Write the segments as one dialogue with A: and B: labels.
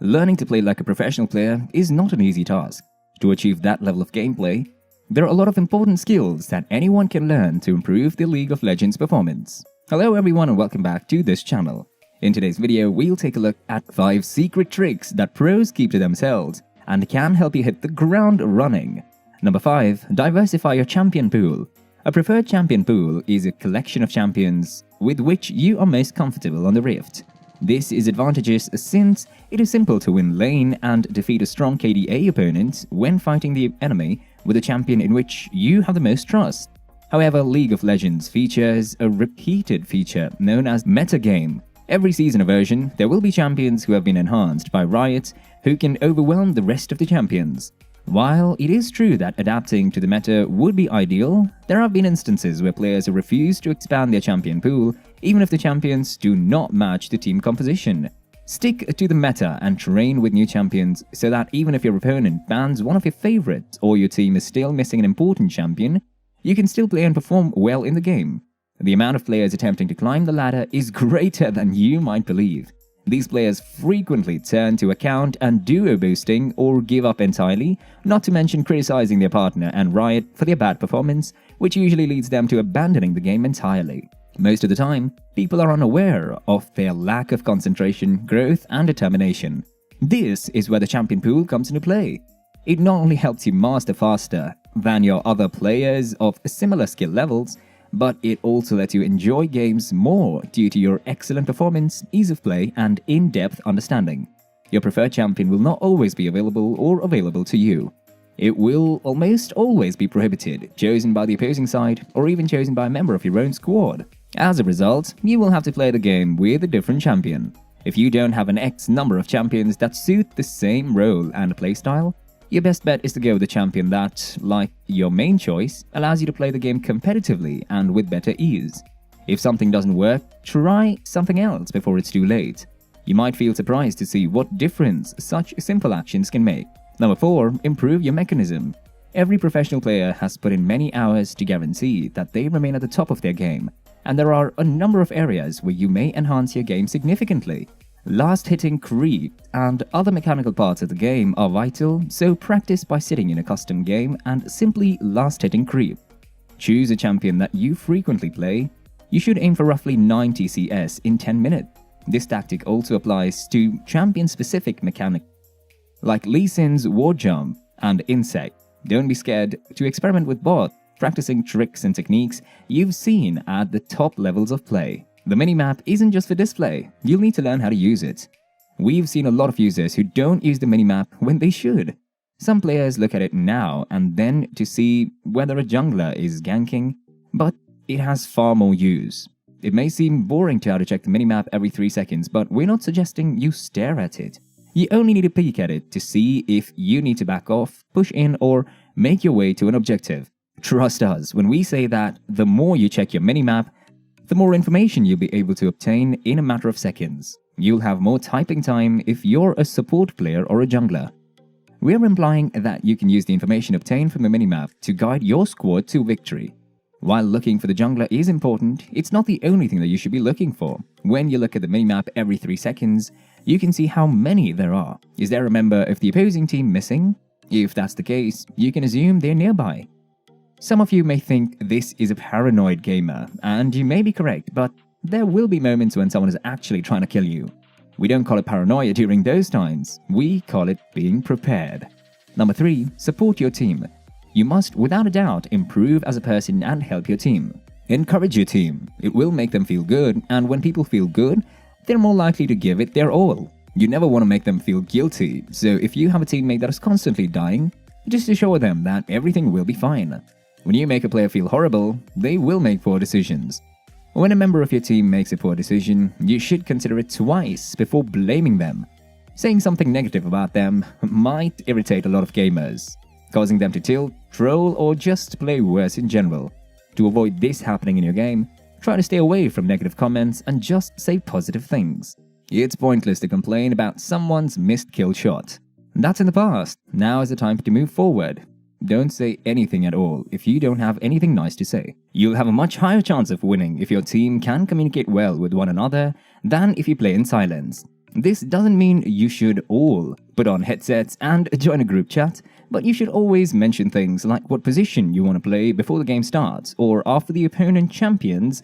A: Learning to play like a professional player is not an easy task. To achieve that level of gameplay, there are a lot of important skills that anyone can learn to improve their League of Legends performance. Hello everyone and welcome back to this channel. In today's video, we'll take a look at 5 secret tricks that pros keep to themselves and can help you hit the ground running. Number 5. Diversify your champion pool. A preferred champion pool is a collection of champions with which you are most comfortable on the Rift. This is advantageous since it is simple to win lane and defeat a strong KDA opponent when fighting the enemy with a champion in which you have the most trust. However, League of Legends features a repeated feature known as metagame. Every season or version, there will be champions who have been enhanced by Riot who can overwhelm the rest of the champions. While it is true that adapting to the meta would be ideal, there have been instances where players have refused to expand their champion pool even if the champions do not match the team composition. Stick to the meta and train with new champions so that even if your opponent bans one of your favorites or your team is still missing an important champion, you can still play and perform well in the game. The amount of players attempting to climb the ladder is greater than you might believe. These players frequently turn to account and duo boosting or give up entirely, not to mention criticizing their partner and Riot for their bad performance, which usually leads them to abandoning the game entirely. Most of the time, people are unaware of their lack of concentration, growth, and determination. This is where the champion pool comes into play. It not only helps you master faster than your other players of similar skill levels, but it also lets you enjoy games more due to your excellent performance, ease of play, and in-depth understanding. Your preferred champion will not always be available to you. It will almost always be prohibited, chosen by the opposing side, or even chosen by a member of your own squad. As a result, you will have to play the game with a different champion. If you don't have an X number of champions that suit the same role and playstyle, your best bet is to go with a champion that, like your main choice, allows you to play the game competitively and with better ease. If something doesn't work, try something else before it's too late. You might feel surprised to see what difference such simple actions can make. Number 4. Improve your mechanism. Every professional player has put in many hours to guarantee that they remain at the top of their game, and there are a number of areas where you may enhance your game significantly. Last-hitting creep and other mechanical parts of the game are vital, so practice by sitting in a custom game and simply last-hitting creep. Choose a champion that you frequently play. You should aim for roughly 90 CS in 10 minutes. This tactic also applies to champion-specific mechanics like Lee Sin's Ward Jump and Insect. Don't be scared to experiment with both, practicing tricks and techniques you've seen at the top levels of play. The minimap isn't just for display, you'll need to learn how to use it. We've seen a lot of users who don't use the minimap when they should. Some players look at it now and then to see whether a jungler is ganking, but it has far more use. It may seem boring to have to check the minimap every 3 seconds, but we're not suggesting you stare at it. You only need to peek at it to see if you need to back off, push in, or make your way to an objective. Trust us when we say that the more you check your minimap, the more information you'll be able to obtain in a matter of seconds. You'll have more typing time if you're a support player or a jungler. We're implying that you can use the information obtained from the minimap to guide your squad to victory. While looking for the jungler is important, it's not the only thing that you should be looking for. When you look at the minimap every 3 seconds, you can see how many there are. Is there a member of the opposing team missing? If that's the case, you can assume they're nearby. Some of you may think this is a paranoid gamer, and you may be correct, but there will be moments when someone is actually trying to kill you. We don't call it paranoia during those times, we call it being prepared. Number 3. Support your team. You must, without a doubt, improve as a person and help your team. Encourage your team. It will make them feel good, and when people feel good, they're more likely to give it their all. You never want to make them feel guilty, so if you have a teammate that is constantly dying, just assure them that everything will be fine. When you make a player feel horrible, they will make poor decisions. When a member of your team makes a poor decision, you should consider it twice before blaming them. Saying something negative about them might irritate a lot of gamers, causing them to tilt, troll, or just play worse in general. To avoid this happening in your game, try to stay away from negative comments and just say positive things. It's pointless to complain about someone's missed kill shot. That's in the past. Now is the time to move forward. Don't say anything at all if you don't have anything nice to say. You'll have a much higher chance of winning if your team can communicate well with one another than if you play in silence. This doesn't mean you should all put on headsets and join a group chat, but you should always mention things like what position you want to play before the game starts or after the opponent champions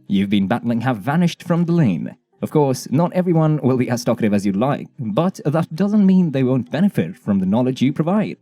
A: you've been battling have vanished from the lane. Of course, not everyone will be as talkative as you'd like, but that doesn't mean they won't benefit from the knowledge you provide.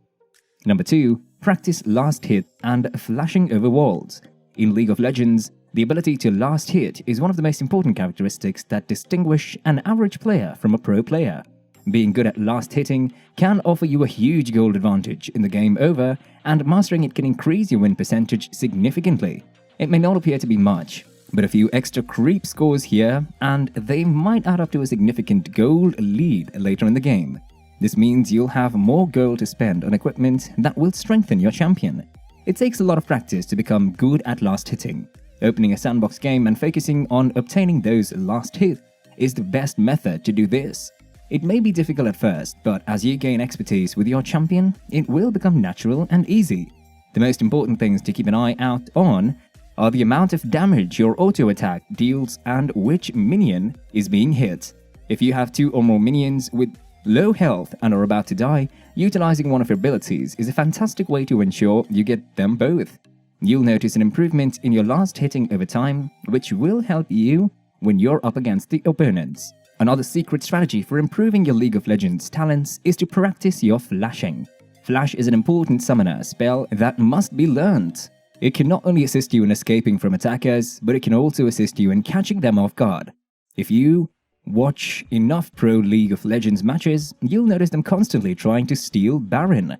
A: Number 2. Practice last hit and flashing over walls. In League of Legends, the ability to last hit is one of the most important characteristics that distinguish an average player from a pro player. Being good at last hitting can offer you a huge gold advantage in the game over, and mastering it can increase your win percentage significantly. It may not appear to be much, but a few extra creep scores here, and they might add up to a significant gold lead later in the game. This means you'll have more gold to spend on equipment that will strengthen your champion. It takes a lot of practice to become good at last hitting. Opening a sandbox game and focusing on obtaining those last hits is the best method to do this. It may be difficult at first, but as you gain expertise with your champion, it will become natural and easy. The most important things to keep an eye out on are the amount of damage your auto attack deals and which minion is being hit. If you have 2 or more minions with low health and are about to die, utilizing one of your abilities is a fantastic way to ensure you get them both. You'll notice an improvement in your last hitting over time, which will help you when you're up against the opponents. Another secret strategy for improving your League of Legends talents is to practice your flashing. Flash is an important summoner spell that must be learned. It can not only assist you in escaping from attackers, but it can also assist you in catching them off guard. If you watch enough pro League of Legends matches, you'll notice them constantly trying to steal Baron.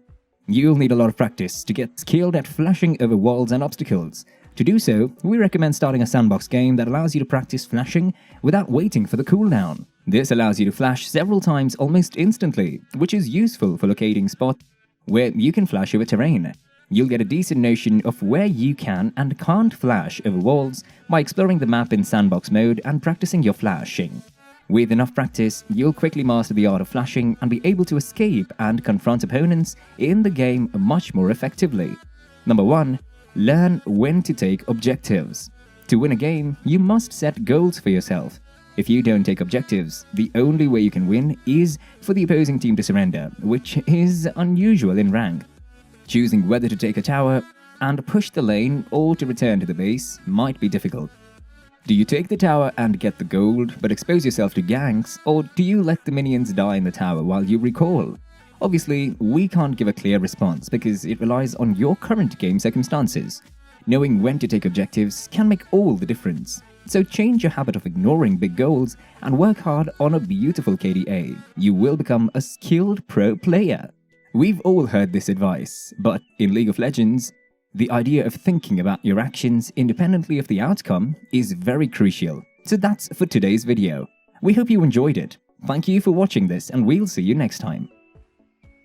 A: You'll need a lot of practice to get skilled at flashing over walls and obstacles. To do so, we recommend starting a sandbox game that allows you to practice flashing without waiting for the cooldown. This allows you to flash several times almost instantly, which is useful for locating spots where you can flash over terrain. You'll get a decent notion of where you can and can't flash over walls by exploring the map in sandbox mode and practicing your flashing. With enough practice, you'll quickly master the art of flashing and be able to escape and confront opponents in the game much more effectively. Number 1. Learn when to take objectives. To win a game, you must set goals for yourself. If you don't take objectives, the only way you can win is for the opposing team to surrender, which is unusual in rank. Choosing whether to take a tower and push the lane or to return to the base might be difficult. Do you take the tower and get the gold but expose yourself to ganks, or do you let the minions die in the tower while you recall? Obviously, we can't give a clear response because it relies on your current game circumstances. Knowing when to take objectives can make all the difference. So change your habit of ignoring big goals and work hard on a beautiful KDA. You will become a skilled pro player. We've all heard this advice, but in League of Legends, the idea of thinking about your actions independently of the outcome is very crucial. So that's for today's video. We hope you enjoyed it. Thank you for watching this, and we'll see you next time.